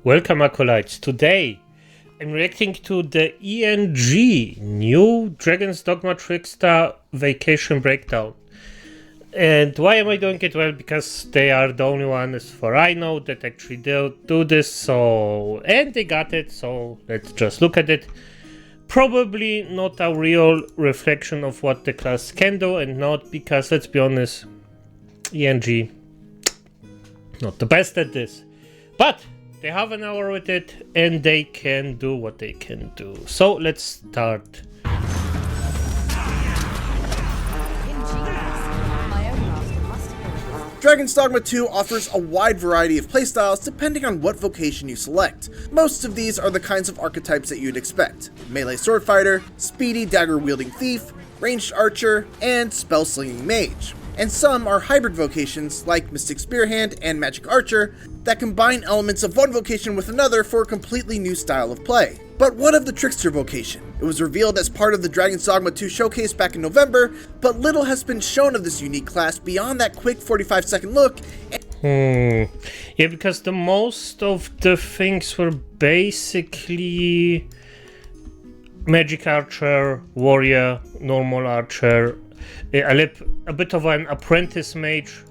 Welcome, acolytes. Today, I'm reacting to the ENG, new Dragon's Dogma Trickster Vocation breakdown. And why am I doing it? Well, because they are the only one, as far I know, that actually do this. So, and they got it, so let's just look at it. Probably not a real reflection of what the class can do, and not because, let's be honest, ENG, not the best at this. But they have an hour with it, and they can do what they can do. So let's start. Dragon's Dogma 2 offers a wide variety of playstyles depending on what vocation you select. Most of these are the kinds of archetypes that you'd expect: melee sword fighter, speedy dagger-wielding thief, ranged archer, and spell-slinging mage. And some are hybrid vocations like Mystic Spearhand and Magic Archer that combine elements of one vocation with another for a completely new style of play. But what of the Trickster Vocation? It was revealed as part of the Dragon's Dogma 2 showcase back in November, but little has been shown of this unique class beyond that quick 45-second look. Yeah, because the most of the things were basically Magic Archer, Warrior, Normal Archer, a bit of an Apprentice Mage,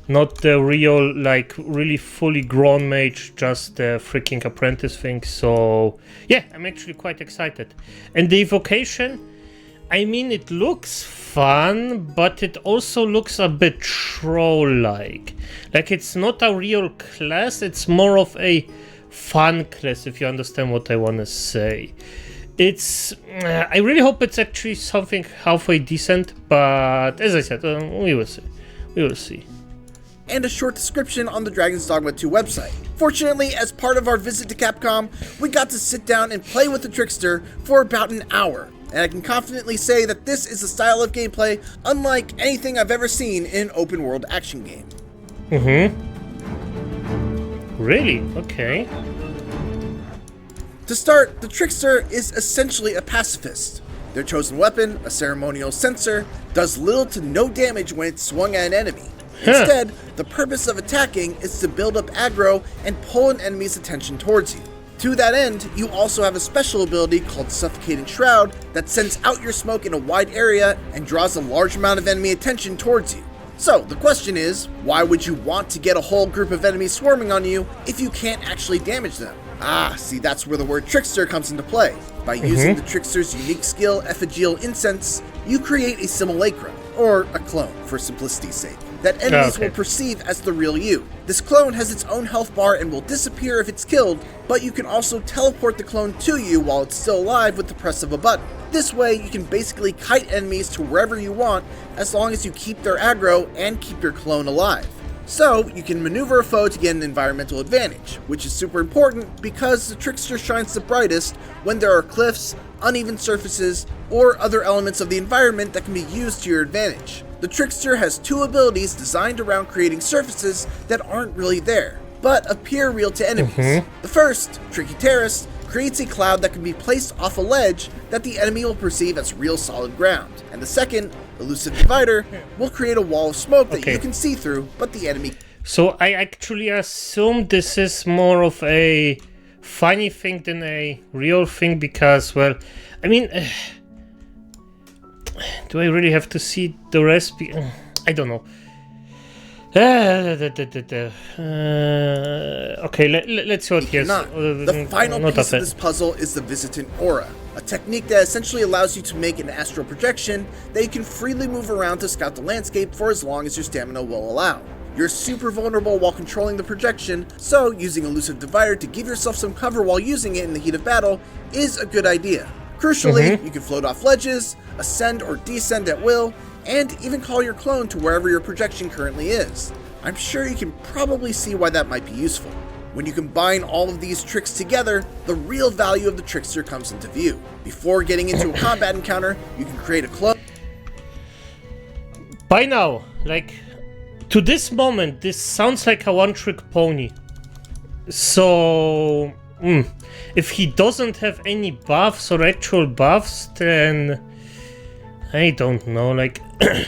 not the real, like, really fully grown mage, just the freaking apprentice thing. So yeah, I'm actually quite excited. And the evocation, I mean, it looks fun, but it also looks a bit troll-like. Like, it's not a real class, it's more of a fun class, if you understand what I want to say. It's I really hope it's actually something halfway decent, but as I said, we will see. And a short description on the Dragon's Dogma 2 website. Fortunately, as part of our visit to Capcom, we got to sit down and play with the Trickster for about an hour, and I can confidently say that this is a style of gameplay unlike anything I've ever seen in an open world action game. Really? Okay. To start, the Trickster is essentially a pacifist. Their chosen weapon, a ceremonial censer, does little to no damage when it's swung at an enemy. Instead, the purpose of attacking is to build up aggro and pull an enemy's attention towards you. To that end, you also have a special ability called Suffocating Shroud that sends out your smoke in a wide area and draws a large amount of enemy attention towards you. So, the question is, why would you want to get a whole group of enemies swarming on you if you can't actually damage them? See, that's where the word Trickster comes into play. By using the Trickster's unique skill, Effigial Incense, you create a simulacrum, or a clone for simplicity's sake, that enemies will perceive as the real you. This clone has its own health bar and will disappear if it's killed, but you can also teleport the clone to you while it's still alive with the press of a button. This way, you can basically kite enemies to wherever you want as long as you keep their aggro and keep your clone alive. So, you can maneuver a foe to get an environmental advantage, which is super important because the Trickster shines the brightest when there are cliffs, uneven surfaces, or other elements of the environment that can be used to your advantage. The Trickster has two abilities designed around creating surfaces that aren't really there, but appear real to enemies. The first, Tricky Terrace, creates a cloud that can be placed off a ledge that the enemy will perceive as real solid ground. And the second, Elusive Divider, will create a wall of smoke that you can see through, but the enemy... So I actually assume this is more of a funny thing than a real thing because, well, I mean, do I really have to see the rest? I don't know. Okay, let's see what he has. The final piece of this puzzle is the Visitant Aura, a technique that essentially allows you to make an astral projection that you can freely move around to scout the landscape for as long as your stamina will allow. You're super vulnerable while controlling the projection, so using Elusive Divider to give yourself some cover while using it in the heat of battle is a good idea. Crucially, you can float off ledges, ascend or descend at will, and even call your clone to wherever your projection currently is. I'm sure you can probably see why that might be useful. When you combine all of these tricks together, the real value of the Trickster comes into view. Before getting into a combat encounter, you can create a clone. By now, like, to this moment, this sounds like a one-trick pony. So, if he doesn't have any buffs or actual buffs, then I don't know, like,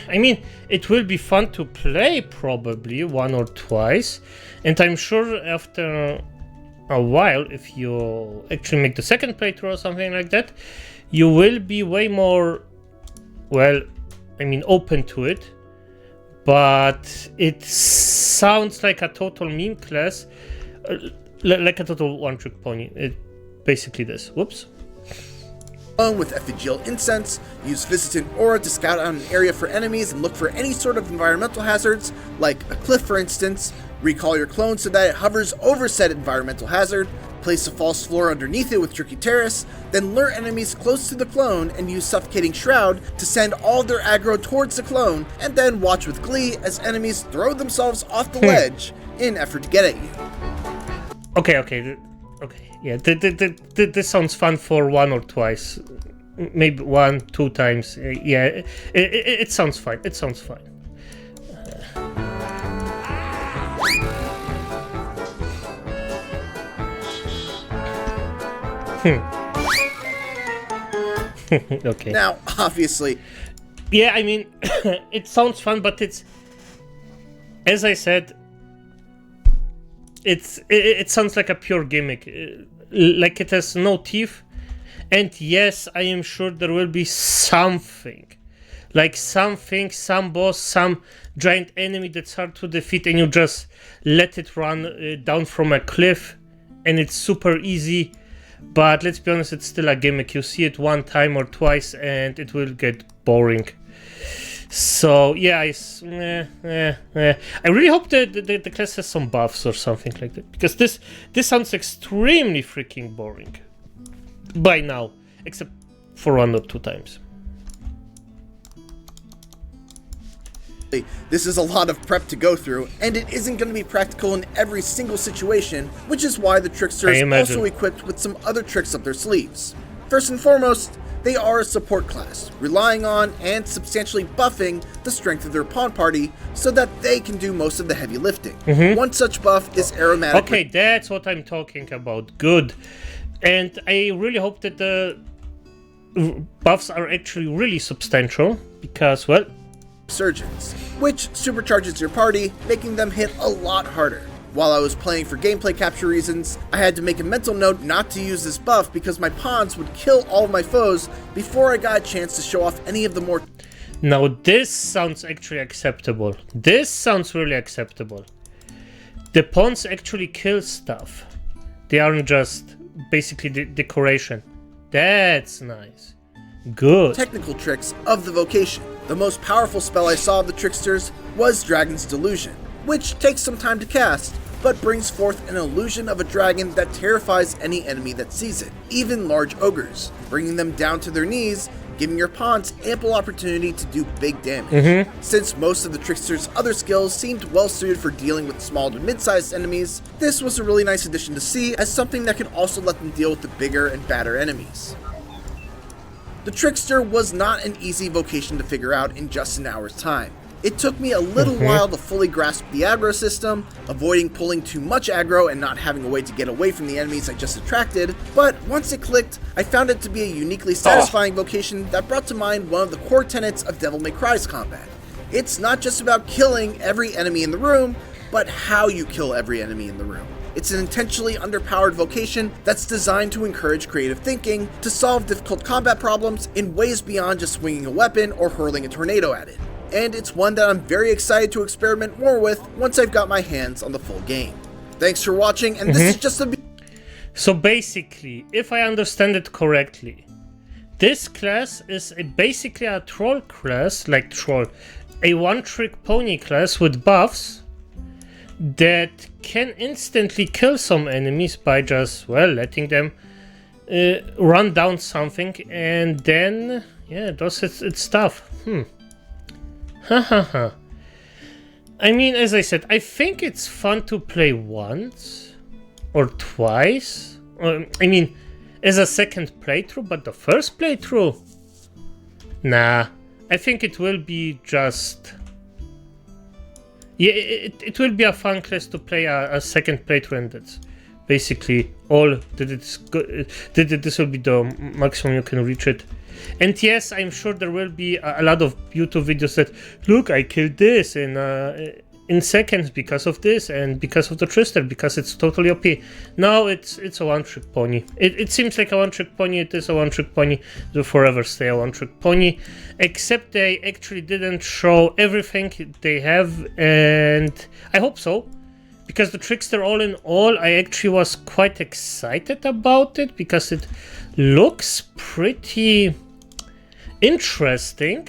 I mean, it will be fun to play probably one or twice, and I'm sure after a while, if you actually make the second playthrough or something like that, you will be way more, well, I mean, open to it. But it sounds like a total meme class, like a total one-trick pony. It basically this. Whoops. With effigial incense, use Visitant Aura to scout out an area for enemies and look for any sort of environmental hazards, like a cliff for instance. Recall your clone so that it hovers over said environmental hazard. Place a false floor underneath it with Tricky Terrace, then lure enemies close to the clone and use Suffocating Shroud to send all their aggro towards the clone, and then watch with glee as enemies throw themselves off the ledge in effort to get at you. Okay. Yeah, this sounds fun for one or twice, maybe 1-2 times. Yeah, it sounds fine. It sounds fine. Okay. Now, obviously, yeah, I mean, it sounds fun, but it's, as I said, it sounds like a pure gimmick, like it has no teeth. And yes, I am sure there will be something, like something, some boss, some giant enemy that's hard to defeat, and you just let it run down from a cliff, and it's super easy. But let's be honest, it's still a gimmick. You see it one time or twice, and it will get boring. So yeah, I really hope that the class has some buffs or something like that, because this sounds extremely freaking boring by now, except for 1 or 2 times. this is a lot of prep to go through, and it isn't going to be practical in every single situation, which is why the Trickster is also equipped with some other tricks up their sleeves. First and foremost, they are a support class, relying on and substantially buffing the strength of their pawn party so that they can do most of the heavy lifting. One such buff is aromatic. Okay, that's what I'm talking about. Good. And I really hope that the buffs are actually really substantial, because, well, Surgeons, which supercharges your party, making them hit a lot harder. While I was playing for gameplay capture reasons, I had to make a mental note not to use this buff because my pawns would kill all of my foes before I got a chance to show off any of the more... Now this sounds actually acceptable. This sounds really acceptable. The pawns actually kill stuff. They aren't just basically decoration. That's nice. Good. Technical tricks of the Vocation. The most powerful spell I saw of the Tricksters was Dragon's Delusion, which takes some time to cast, but brings forth an illusion of a dragon that terrifies any enemy that sees it, even large ogres, bringing them down to their knees, giving your pawns ample opportunity to do big damage. Since most of the Trickster's other skills seemed well suited for dealing with small to mid-sized enemies, this was a really nice addition to see as something that could also let them deal with the bigger and badder enemies. The Trickster was not an easy vocation to figure out in just an hour's time. It took me a little while to fully grasp the aggro system, avoiding pulling too much aggro and not having a way to get away from the enemies I just attracted, but once it clicked, I found it to be a uniquely satisfying vocation that brought to mind one of the core tenets of Devil May Cry's combat. It's not just about killing every enemy in the room, but how you kill every enemy in the room. It's an intentionally underpowered vocation that's designed to encourage creative thinking to solve difficult combat problems in ways beyond just swinging a weapon or hurling a tornado at it. And it's one that I'm very excited to experiment more with once I've got my hands on the full game. Thanks for watching, and this is just a... So basically, if I understand it correctly, this class is basically a troll class, like troll, a one-trick pony class with buffs that can instantly kill some enemies by just, well, letting them run down something, and then, yeah, does its stuff. I mean, as I said, I think it's fun to play once or twice. I mean, as a second playthrough, but the first playthrough? Nah, I think it will be just... Yeah, it will be a fun class to play a second playthrough, and that's basically all that this will be the maximum you can reach it. And yes, I'm sure there will be a lot of YouTube videos that, look, I killed this, and in seconds because of this and because of the Trickster, because it's totally OP. Now it's a one-trick pony. It seems like a one-trick pony. It is a one-trick pony. It will forever stay a one-trick pony, except they actually didn't show everything they have, and I hope so, because the Trickster, all in all, I actually was quite excited about it because it looks pretty interesting.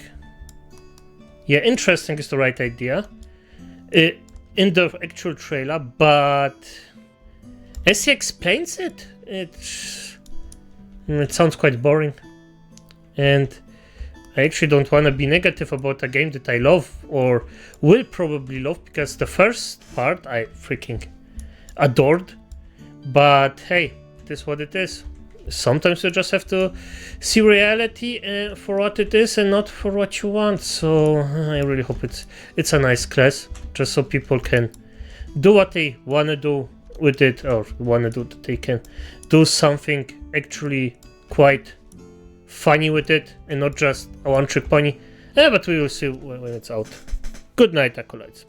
Yeah, interesting is the right idea in the actual trailer, but as he explains it, it sounds quite boring. And I actually don't want to be negative about a game that I love or will probably love, because the first part I freaking adored. But hey, it is what it is. Sometimes you just have to see reality for what it is and not for what you want. So I really hope it's a nice class, just so people can do what they want to do with it, or want to do that they can do something actually quite funny with it and not just a one-trick pony. But we will see when it's out. Good night, Acolytes.